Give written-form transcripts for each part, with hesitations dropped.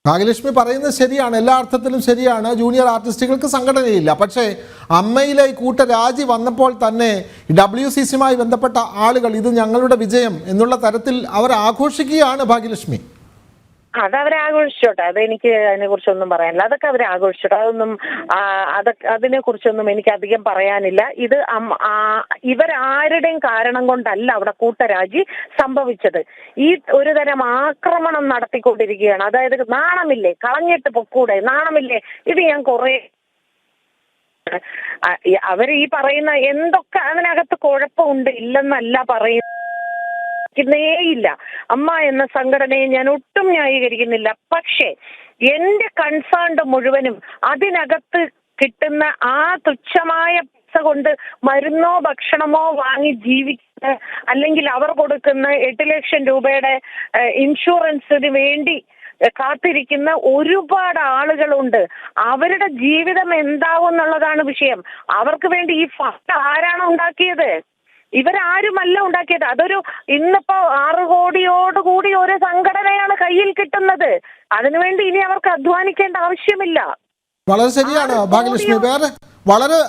ഭാഗ്യലക്ഷ്മി പറയുന്നത് ശരിയാണ്, എല്ലാ അർത്ഥത്തിലും ശരിയാണ്. ജൂനിയർ ആർട്ടിസ്റ്റുകൾക്ക് സംഘടനയില്ല. പക്ഷേ അമ്മയിലെ ഈ കൂട്ടരാജി വന്നപ്പോൾ തന്നെ WCCയുമായി ബന്ധപ്പെട്ട ആളുകൾ ഇത് ഞങ്ങളുടെ വിജയം എന്നുള്ള തരത്തിൽ അവർ ആഘോഷിക്കുകയാണ് ഭാഗ്യലക്ഷ്മി. അതവരെ ആഘോഷിച്ചോട്ടെ, അതെനിക്ക് അതിനെ കുറിച്ചൊന്നും പറയാനില്ല. അതൊക്കെ അവരെ ആഘോഷിച്ചോട്ടെ, അതൊന്നും അതിനെ കുറിച്ചൊന്നും എനിക്ക് അധികം പറയാനില്ല. ഇത് ഇവരാരുടെയും കാരണം കൊണ്ടല്ല അവിടെ കൂട്ടരാജി സംഭവിച്ചത്. ഈ ഒരു തരം ആക്രമണം നടത്തിക്കൊണ്ടിരിക്കുകയാണ്. അതായത് നാണമില്ലേ, കളഞ്ഞിട്ട് പൊക്കൂടെ, നാണമില്ലേ. ഇത് ഞാൻ കുറെ അവർ ഈ പറയുന്ന എന്തൊക്കെ അതിനകത്ത് കുഴപ്പമുണ്ട് ഇല്ലെന്നല്ല പറയുന്നത്, ില്ല അമ്മ എന്ന സംഘടനയെ ഞാൻ ഒട്ടും ന്യായീകരിക്കുന്നില്ല. പക്ഷേ എന്റെ കൺസേൺ മുഴുവനും അതിനകത്ത് കിട്ടുന്ന ആ തുച്ഛമായ പൈസ കൊണ്ട് മരുന്നോ ഭക്ഷണമോ വാങ്ങി ജീവിക്കുന്ന, അല്ലെങ്കിൽ അവർ കൊടുക്കുന്ന 8 ലക്ഷം രൂപയുടെ ഇൻഷുറൻസിന് വേണ്ടി കാത്തിരിക്കുന്ന ഒരുപാട് ആളുകളുണ്ട്. അവരുടെ ജീവിതം എന്താവും എന്നുള്ളതാണ് വിഷയം. അവർക്ക് വേണ്ടി ഈ ഫണ്ട് ആരാണ് ഉണ്ടാക്കിയത്? ഇവരാരുമല്ല ഉണ്ടാക്കിയത്. അതൊരു ഇന്നിപ്പോ 6 കോടിയോടുകൂടി ഒരു സംഘടനയാണ് കയ്യിൽ കിട്ടുന്നത്. അതിനുവേണ്ടി ഇനി അവർക്ക് അധ്വാനിക്കേണ്ട ആവശ്യമില്ല. വളരെ ശരിയാണ് ഭാഗ്യലക്ഷ്മി. വേറെ വളരെ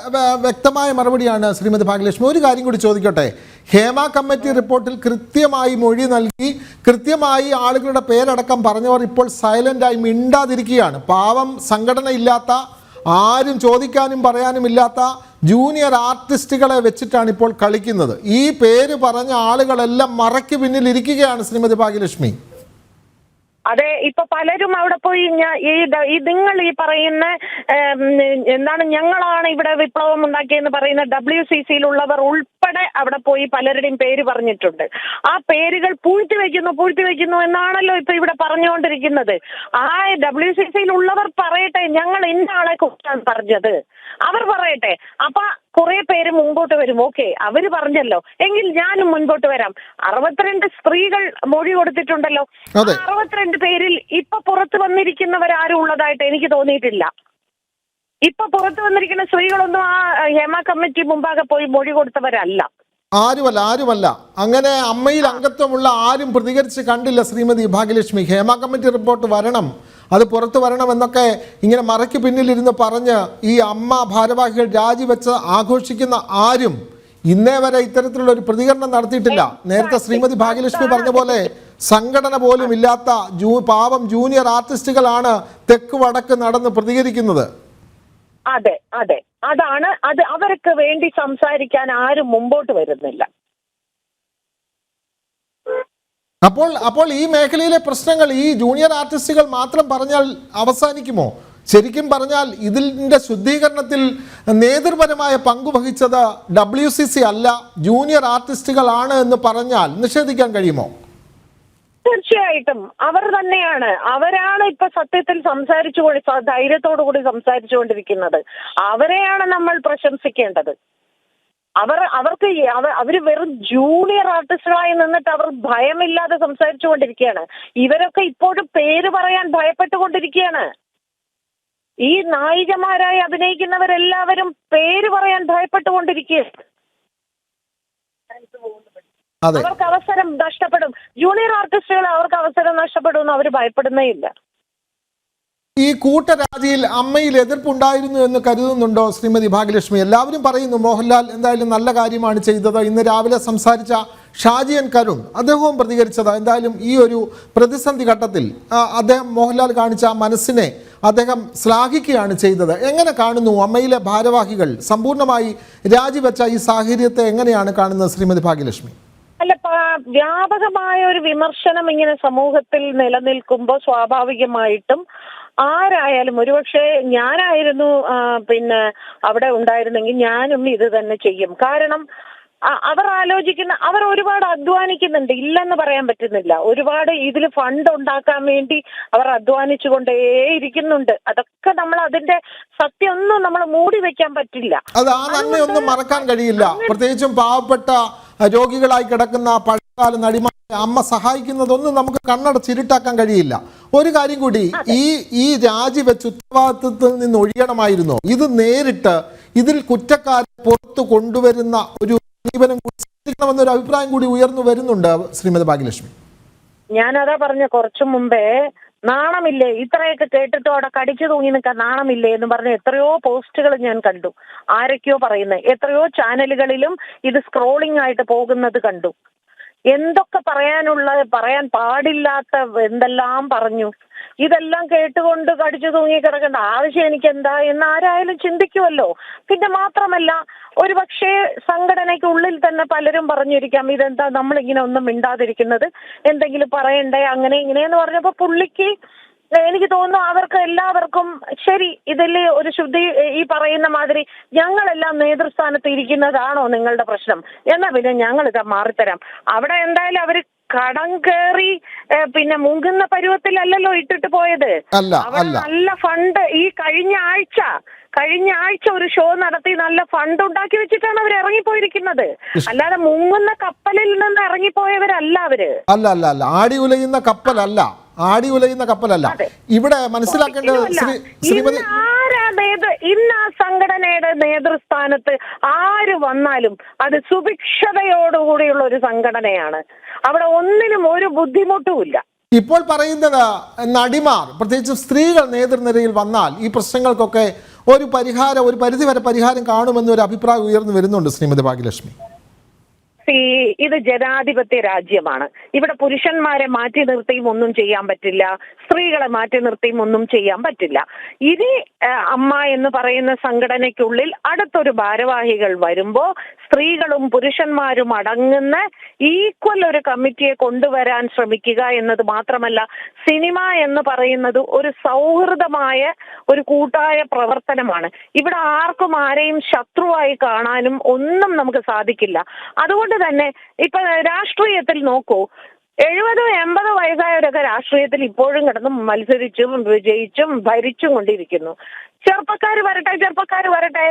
വ്യക്തമായ മറുപടിയാണ് ശ്രീമതി ഭാഗ്യലക്ഷ്മി. ഒരു കാര്യം കൂടി ചോദിക്കട്ടെ. ഹേമ കമ്മിറ്റി റിപ്പോർട്ടിൽ കൃത്യമായി മൊഴി നൽകി കൃത്യമായി ആളുകളുടെ പേരടക്കം പറഞ്ഞവർ ഇപ്പോൾ സൈലന്റായി മിണ്ടാതിരിക്കുകയാണ്. പാവം സംഘടന ഇല്ലാത്ത, ആരും ചോദിക്കാനും പറയാനും ഇല്ലാത്ത ജൂനിയർ ആർട്ടിസ്റ്റുകളെ വെച്ചിട്ടാണ് ഇപ്പോൾ കളിക്കുന്നത്. ഈ പേര് പറഞ്ഞ ആളുകളെല്ലാം മറയ്ക്ക് പിന്നിൽ ഇരിക്കുകയാണ് ശ്രീമതി ഭാഗ്യലക്ഷ്മി. അതെ, ഇപ്പൊ പലരും അവിടെ പോയി ഈ നിങ്ങൾ ഈ പറയുന്ന എന്താണ്, ഞങ്ങളാണ് ഇവിടെ വിപ്ലവം ഉണ്ടാക്കിയെന്ന് പറയുന്ന WCCയിലുള്ളവർ ഉൾപ്പെടെ അവിടെ പോയി പലരുടെയും പേര് പറഞ്ഞിട്ടുണ്ട്. ആ പേരുകൾ പൂഴ്ത്തി വയ്ക്കുന്നു എന്നാണല്ലോ ഇപ്പൊ ഇവിടെ പറഞ്ഞുകൊണ്ടിരിക്കുന്നത്. ആ WCCയിലുള്ളവർ പറയട്ടെ, ഞങ്ങൾ ഇന്ന ആളെ കുറിച്ചാണ് പറഞ്ഞത്, അവർ പറയട്ടെ. അപ്പൊ കുറെ പേര് മുമ്പോട്ട് വരും. ഓക്കെ, അവര് പറഞ്ഞല്ലോ, എങ്കിൽ ഞാനും മുൻപോട്ട് വരാം. 62 സ്ത്രീകൾ മൊഴി കൊടുത്തിട്ടുണ്ടല്ലോ. 62 പേരിൽ ഇപ്പൊ പുറത്തു വന്നിരിക്കുന്നവരാരും ഉള്ളതായിട്ട് എനിക്ക് തോന്നിയിട്ടില്ല. ഇപ്പൊ പുറത്തു വന്നിരിക്കുന്ന സ്ത്രീകളൊന്നും ആ ഹേമ കമ്മിറ്റി മുമ്പാകെ പോയി മൊഴി കൊടുത്തവരല്ല. ആരുമല്ല. അങ്ങനെ അമ്മയിൽ അംഗത്വമുള്ള ആരും പ്രതികരിച്ച് കണ്ടില്ല ശ്രീമതി ഭാഗ്യലക്ഷ്മി. ഹേമ കമ്മിറ്റി റിപ്പോർട്ട് വരണം, അത് പുറത്തു വരണം എന്നൊക്കെ ഇങ്ങനെ മറയ്ക്ക് പിന്നിലിരുന്ന് പറഞ്ഞ് ഈ അമ്മ ഭാരവാഹികൾ രാജിവെച്ച് ആഘോഷിക്കുന്ന ആരും ഇന്നേ വരെ ഇത്തരത്തിലുള്ള ഒരു പ്രതികരണം നടത്തിയിട്ടില്ല. നേരത്തെ ശ്രീമതി ഭാഗ്യലക്ഷ്മി പറഞ്ഞ പോലെ സംഘടന പോലും ഇല്ലാത്ത പാവം ജൂനിയർ ആർട്ടിസ്റ്റുകളാണ് തെക്ക് വടക്ക് നടന്ന് പ്രതികരിക്കുന്നത്. അതെ, അതാണ് അത്. അവർക്ക് വേണ്ടി സംസാരിക്കാൻ ആരും മുമ്പോട്ട് വരുന്നില്ല. അപ്പോൾ ഈ മേഖലയിലെ പ്രശ്നങ്ങൾ ഈ ജൂനിയർ ആർട്ടിസ്റ്റുകൾ മാത്രം പറഞ്ഞാൽ അവസാനിക്കുമോ? ശരിക്കും പറഞ്ഞാൽ ഇതിൻ്റെ ശുദ്ധീകരണത്തിൽ നേതൃപരമായ പങ്കുവഹിച്ചത് WCC അല്ല, ജൂനിയർ ആർട്ടിസ്റ്റുകളാണ് എന്ന് പറഞ്ഞാൽ നിഷേധിക്കാൻ കഴിയുമോ? തീർച്ചയായിട്ടും അവർ തന്നെയാണ്. അവരാണ് ഇപ്പൊ സത്യത്തിൽ ധൈര്യത്തോടു കൂടി സംസാരിച്ചുകൊണ്ടിരിക്കുന്നത്. അവരെയാണ് നമ്മൾ പ്രശംസിക്കേണ്ടത്. അവര് വെറും ജൂനിയർ ആർട്ടിസ്റ്റുകളായി നിന്നിട്ട് അവർ ഭയമില്ലാതെ സംസാരിച്ചുകൊണ്ടിരിക്കുകയാണ്. ഇവരൊക്കെ ഇപ്പോഴും പേര് പറയാൻ ഭയപ്പെട്ടുകൊണ്ടിരിക്കുകയാണ്. ഈ നായികമാരായി അഭിനയിക്കുന്നവരെല്ലാവരും പേര് പറയാൻ ഭയപ്പെട്ടുകൊണ്ടിരിക്കുകയാണ്. അവർക്ക് അവസരം നഷ്ടപ്പെടും. ജൂനിയർ ആർട്ടിസ്റ്റുകൾ അവർക്ക് അവസരം നഷ്ടപ്പെടുമെന്ന് അവർ ഭയപ്പെടുന്നേ ഇല്ല. ഈ കൂട്ടരാജിയിൽ അമ്മയിൽ എതിർപ്പുണ്ടായിരുന്നു എന്ന് കരുതുന്നുണ്ടോ ശ്രീമതി ഭാഗ്യലക്ഷ്മി? എല്ലാവരും പറയുന്നു മോഹൻലാൽ എന്തായാലും നല്ല കാര്യമാണ് ചെയ്തത്. ഇന്ന് രാവിലെ സംസാരിച്ച ഷാജിയൻ കരുൺ അദ്ദേഹവും പ്രതികരിച്ചത് എന്തായാലും ഈ ഒരു പ്രതിസന്ധി ഘട്ടത്തിൽ മോഹൻലാൽ കാണിച്ച മനസ്സിനെ അദ്ദേഹം ശ്ലാഘിക്കുകയാണ് ചെയ്തത്. എങ്ങനെ കാണുന്നു അമ്മയിലെ ഭാരവാഹികൾ സമ്പൂർണ്ണമായി രാജിവെച്ച ഈ സാഹചര്യത്തെ എങ്ങനെയാണ് കാണുന്നത് ശ്രീമതി ഭാഗ്യലക്ഷ്മി? അല്ല, വ്യാപകമായ ഒരു വിമർശനം ഇങ്ങനെ സമൂഹത്തിൽ നിലനിൽക്കുമ്പോൾ സ്വാഭാവികമായിട്ടും ആരായാലും, ഒരുപക്ഷെ ഞാനായിരുന്നു അവിടെ ഉണ്ടായിരുന്നെങ്കിൽ ഞാനും ഇത് തന്നെ ചെയ്യും. കാരണം അവർ അവർ ഒരുപാട് അധ്വാനിക്കുന്നുണ്ട്, ഇല്ലെന്ന് പറയാൻ പറ്റുന്നില്ല. ഒരുപാട് ഇതിൽ ഫണ്ട് ഉണ്ടാക്കാൻ വേണ്ടി അവർ അധ്വാനിച്ചുകൊണ്ടേയിരിക്കുന്നുണ്ട്. അതൊക്കെ നമ്മൾ അതിന്റെ സത്യമൊന്നും നമ്മൾ മൂടി വെക്കാൻ പറ്റില്ല. അത് ആ നന്മയൊന്നും മറക്കാൻ കഴിയില്ല. പ്രത്യേകിച്ചും പാവപ്പെട്ട രോഗികളായി കിടക്കുന്ന പഴയകാല നടിമാരെ അമ്മ സഹായിക്കുന്നതൊന്നും നമുക്ക് കണ്ണടച്ചിരുട്ടാക്കാൻ കഴിയില്ല. ഒരു കാര്യം കൂടി, ഈ രാജിവെച്ച് ഉത്തരവാദിത്വത്തിൽ നിന്ന് ഒഴിയണമായിരുന്നു. ഇത് നേരിട്ട് ഇതിൽ കുറ്റക്കാരെ പുറത്തു കൊണ്ടുവരുന്ന ഒരു സമീപനം എന്നൊരു അഭിപ്രായം കൂടി ഉയർന്നു വരുന്നുണ്ട് ശ്രീമതി ഭാഗ്യലക്ഷ്മി. ഞാനതാ പറഞ്ഞ കുറച്ചു മുമ്പേ നാണമില്ലേ? ഇത്രയൊക്കെ കേട്ടിട്ട് അവിടെ കടിച്ചു തൂങ്ങി നിൽക്കാൻ നാണമില്ലേ എന്ന് പറഞ്ഞ് എത്രയോ പോസ്റ്റുകൾ ഞാൻ കണ്ടു. ആരൊക്കെയോ പറയുന്നത്, എത്രയോ ചാനലുകളിലും ഇത് സ്ക്രോളിംഗ് ആയിട്ട് പോകുന്നത് കണ്ടു. എന്തൊക്കെ പറയാൻ പാടില്ലാത്ത എന്തെല്ലാം പറഞ്ഞു. ഇതെല്ലാം കേട്ടുകൊണ്ട് കടിച്ചു തൂങ്ങി കിടക്കേണ്ട ആവശ്യം എനിക്കെന്താ എന്ന് ആരായാലും ചിന്തിക്കുമല്ലോ. പിന്നെ മാത്രമല്ല, ഒരു പക്ഷേ സംഘടനയ്ക്കുള്ളിൽ തന്നെ പലരും പറഞ്ഞിരിക്കാം, ഇതെന്താ നമ്മളിങ്ങനെ ഒന്നും മിണ്ടാതിരിക്കുന്നത്, എന്തെങ്കിലും പറയണ്ടേ, അങ്ങനെ ഇങ്ങനെയെന്ന് പറഞ്ഞപ്പോ പുള്ളിക്ക് എനിക്ക് തോന്നുന്നു അവർക്ക് എല്ലാവർക്കും ശരി, ഇതില് ഒരു ശുദ്ധി ഈ പറയുന്ന മാതിരി ഞങ്ങളെല്ലാം നേതൃസ്ഥാനത്ത് ഇരിക്കുന്നതാണോ നിങ്ങളുടെ പ്രശ്നം, എന്നാ പിന്നെ ഞങ്ങൾ ഇത് മാറിത്തരാം. അവിടെ എന്തായാലും അവര് കടം കയറി പിന്നെ മുങ്ങുന്ന പരുവത്തിലല്ലല്ലോ ഇട്ടിട്ട് പോയത്. അവിടെ നല്ല ഫണ്ട് ഈ കഴിഞ്ഞ ആഴ്ച ഒരു ഷോ നടത്തി നല്ല ഫണ്ട് ഉണ്ടാക്കി വെച്ചിട്ടാണ് അവർ ഇറങ്ങിപ്പോയിരിക്കുന്നത്. അല്ലാതെ മുങ്ങുന്ന കപ്പലിൽ നിന്ന് ഇറങ്ങിപ്പോയവരല്ല അവര്. അല്ല ആടി ഉലയുന്ന കപ്പലല്ല. ഇവിടെ മനസ്സിലാക്കേണ്ടത് ശ്രീമതി, ഇന്ന് ആ സംഘടനയുടെ നേതൃസ്ഥാനത്ത് ആര് വന്നാലും അത് സുഭിക്ഷതയോടുകൂടിയുള്ള ഒരു സംഘടനയാണ്. അവിടെ ഒന്നിനും ഒരു ബുദ്ധിമുട്ടുമില്ല. ഇപ്പോൾ പറയുന്നത് നടിമാർ, പ്രത്യേകിച്ച് സ്ത്രീകൾ നേതൃനിരയിൽ വന്നാൽ ഈ പ്രശ്നങ്ങൾക്കൊക്കെ ഒരു പരിധിവരെ പരിഹാരം കാണുമെന്നൊരു അഭിപ്രായം ഉയർന്നു വരുന്നുണ്ട് ശ്രീമതി ഭാഗ്യലക്ഷ്മി. ഇത് ജനാധിപത്യ രാജ്യമാണ്. ഇവിടെ പുരുഷന്മാരെ മാറ്റി നിർത്തിയും ഒന്നും ചെയ്യാൻ പറ്റില്ല, സ്ത്രീകളെ മാറ്റി നിർത്തിയും ഒന്നും ചെയ്യാൻ പറ്റില്ല. ഇനി അമ്മ എന്ന് പറയുന്ന സംഘടനയ്ക്കുള്ളിൽ അടുത്തൊരു ഭാരവാഹികൾ വരുമ്പോ സ്ത്രീകളും പുരുഷന്മാരും അടങ്ങുന്ന ഈക്വൽ ഒരു കമ്മിറ്റിയെ കൊണ്ടുവരാൻ ശ്രമിക്കുക എന്നത് മാത്രമല്ല, സിനിമ എന്ന് പറയുന്നത് ഒരു സൗഹൃദമായ ഒരു കൂട്ടായ പ്രവർത്തനമാണ്. ഇവിടെ ആർക്കും ആരെയും ശത്രുവായി കാണാനും ഒന്നും നമുക്ക് സാധിക്കില്ല. അതുകൊണ്ട് തന്നെ ഇപ്പൊ രാഷ്ട്രീയത്തിൽ നോക്കൂ, 70-80 വയസ്സായവരൊക്കെ രാഷ്ട്രീയത്തിൽ ഇപ്പോഴും കിടന്ന് മത്സരിച്ചും വിജയിച്ചും ഭരിച്ചും കൊണ്ടിരിക്കുന്നു. ചെറുപ്പക്കാർ വരട്ടെ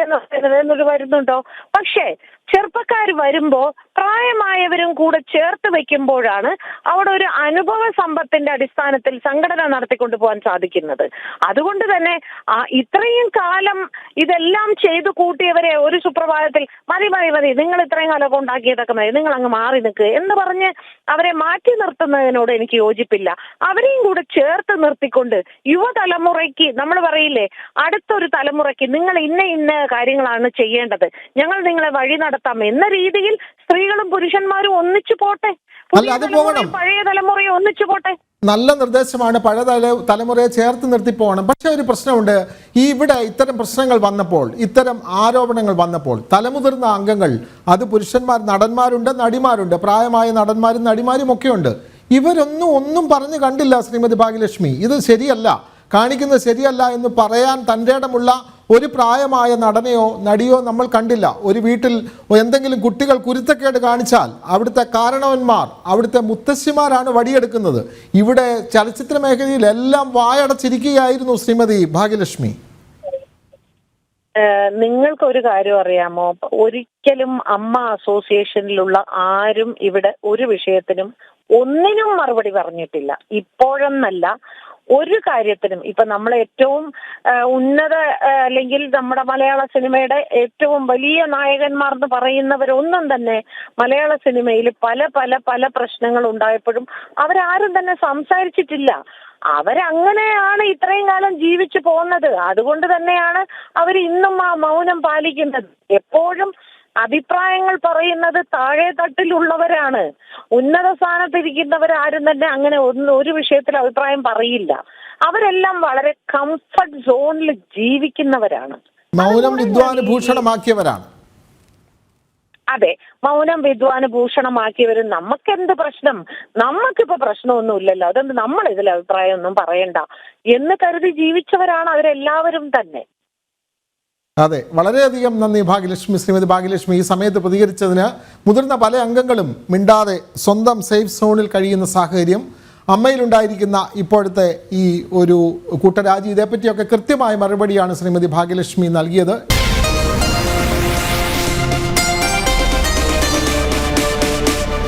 എന്നൊരു വരുന്നുണ്ടോ? പക്ഷേ ചെറുപ്പക്കാർ വരുമ്പോ പ്രായമായവരും കൂടെ ചേർത്ത് വെക്കുമ്പോഴാണ് അവിടെ ഒരു അനുഭവ സമ്പത്തിന്റെ അടിസ്ഥാനത്തിൽ സംഘടന നടത്തിക്കൊണ്ടു പോകാൻ സാധിക്കുന്നത്. അതുകൊണ്ട് തന്നെ ഇത്രയും കാലം ഇതെല്ലാം ചെയ്തു കൂട്ടിയവരെ ഒരു സുപ്രഭാതത്തിൽ മതി നിങ്ങൾ ഇത്രയും കാലമൊക്കെ ഉണ്ടാക്കിയതൊക്കെ മതി, നിങ്ങൾ അങ്ങ് മാറി നിൽക്കുക എന്ന് പറഞ്ഞ് അവരെ മാറ്റി നിർത്തുന്നതിനോട് എനിക്ക് യോജിപ്പില്ല. അവരെയും കൂടെ ചേർത്ത് നിർത്തിക്കൊണ്ട് യുവതലമുറയ്ക്ക് നമ്മൾ പറയില്ലേ, അടുത്തൊരു തലമുറയ്ക്ക് നിങ്ങൾ ഇന്ന കാര്യങ്ങളാണ് ചെയ്യേണ്ടത്, ഞങ്ങൾ നിങ്ങളെ വഴി നടത്താം എന്ന രീതിയിൽ സ്ത്രീകളും പുരുഷന്മാരും ഒന്നിച്ചു പോട്ടെ, പഴയ തലമുറയെ ഒന്നിച്ചു പോട്ടെ. നല്ല നിർദ്ദേശമാണ്, പഴയ തലമുറയെ ചേർത്ത് നിർത്തി പോകണം. പക്ഷെ ഒരു പ്രശ്നമുണ്ട്, ഇവിടെ ഇത്തരം പ്രശ്നങ്ങൾ വന്നപ്പോൾ, ഇത്തരം ആരോപണങ്ങൾ വന്നപ്പോൾ തലമുതിർന്ന അംഗങ്ങൾ, അത് പുരുഷന്മാർ, നടന്മാരുണ്ട്, നടിമാരുണ്ട്, പ്രായമായ നടന്മാരും നടിമാരും ഒക്കെ ഉണ്ട്, ഒന്നും പറഞ്ഞു കണ്ടില്ല ശ്രീമതി ഭാഗ്യലക്ഷ്മി. ഇത് ശരിയല്ല, കാണിക്കുന്നത് ശരിയല്ല എന്ന് പറയാൻ തൻ്റെ ഇടമുള്ള ഒരു പ്രായമായ നടനെയോ നടിയോ നമ്മൾ കണ്ടില്ല. ഒരു വീട്ടിൽ എന്തെങ്കിലും കുട്ടികൾ കുരുത്തക്കേട് കാണിച്ചാൽ അവിടുത്തെ കാരണവന്മാർ, അവിടുത്തെ മുത്തശ്ശിമാരാണ് വടിയെടുക്കുന്നത്. ഇവിടെ ചലച്ചിത്ര മേഖലയിൽ എല്ലാം വായടച്ചിരിക്കുകയായിരുന്നു ശ്രീമതി ഭാഗ്യലക്ഷ്മി. നിങ്ങൾക്കൊരു കാര്യം അറിയാമോ, ഒരിക്കലും അമ്മ അസോസിയേഷനിലുള്ള ആരും ഇവിടെ ഒരു വിഷയത്തിനും ഒന്നിനും മറുപടി പറഞ്ഞിട്ടില്ല. ഇപ്പോഴെന്നല്ല, ഒരു കാര്യത്തിനും. ഇപ്പൊ നമ്മൾ ഏറ്റവും ഉന്നത അല്ലെങ്കിൽ നമ്മുടെ മലയാള സിനിമയുടെ ഏറ്റവും വലിയ നായകന്മാർ എന്ന് പറയുന്നവരൊന്നും തന്നെ മലയാള സിനിമയിൽ പല പല പല പ്രശ്നങ്ങൾ ഉണ്ടായപ്പോഴും അവരാരും തന്നെ സംസാരിച്ചിട്ടില്ല. അവരങ്ങനെയാണ് ഇത്രയും കാലം ജീവിച്ചു പോകുന്നത്. അതുകൊണ്ട് തന്നെയാണ് അവർ ഇന്നും ആ മൗനം പാലിക്കുന്നത്. എപ്പോഴും അഭിപ്രായങ്ങൾ പറയുന്നത് താഴെ തട്ടിലുള്ളവരാണ്. ഉന്നത സ്ഥാനത്തിരിക്കുന്നവരാരും തന്നെ അങ്ങനെ ഒരു വിഷയത്തിൽ അഭിപ്രായം പറയില്ല. അവരെല്ലാം വളരെ കംഫർട്ട് സോണിൽ ജീവിക്കുന്നവരാണ്. മൗനം വിദ്വാന് ഭൂഷണമാക്കിയവരാണ്. അതെ, മൗനം വിദ്വാന് ഭൂഷണമാക്കിയവരും. നമുക്കെന്ത് പ്രശ്നം, നമുക്കിപ്പോ പ്രശ്നമൊന്നുമില്ലല്ലോ, അതുകൊണ്ട് നമ്മൾ ഇതിൽ അഭിപ്രായം ഒന്നും പറയണ്ട എന്ന് കരുതി ജീവിച്ചവരാണ് അവരെല്ലാവരും തന്നെ. അതെ, വളരെയധികം നന്ദി ഭാഗ്യലക്ഷ്മി, ശ്രീമതി ഭാഗ്യലക്ഷ്മി. ഈ സമയത്ത് പ്രതികരിച്ചതിന്. മുതിർന്ന പല അംഗങ്ങളും മിണ്ടാതെ സ്വന്തം സേഫ് സോണിൽ കഴിയുന്ന സാഹചര്യം, അമ്മയിലുണ്ടായിരിക്കുന്ന ഇപ്പോഴത്തെ ഈ ഒരു കൂട്ടരാജി, ഇതേപ്പറ്റിയൊക്കെ കൃത്യമായ മറുപടിയാണ് ശ്രീമതി ഭാഗ്യലക്ഷ്മി നൽകിയത്.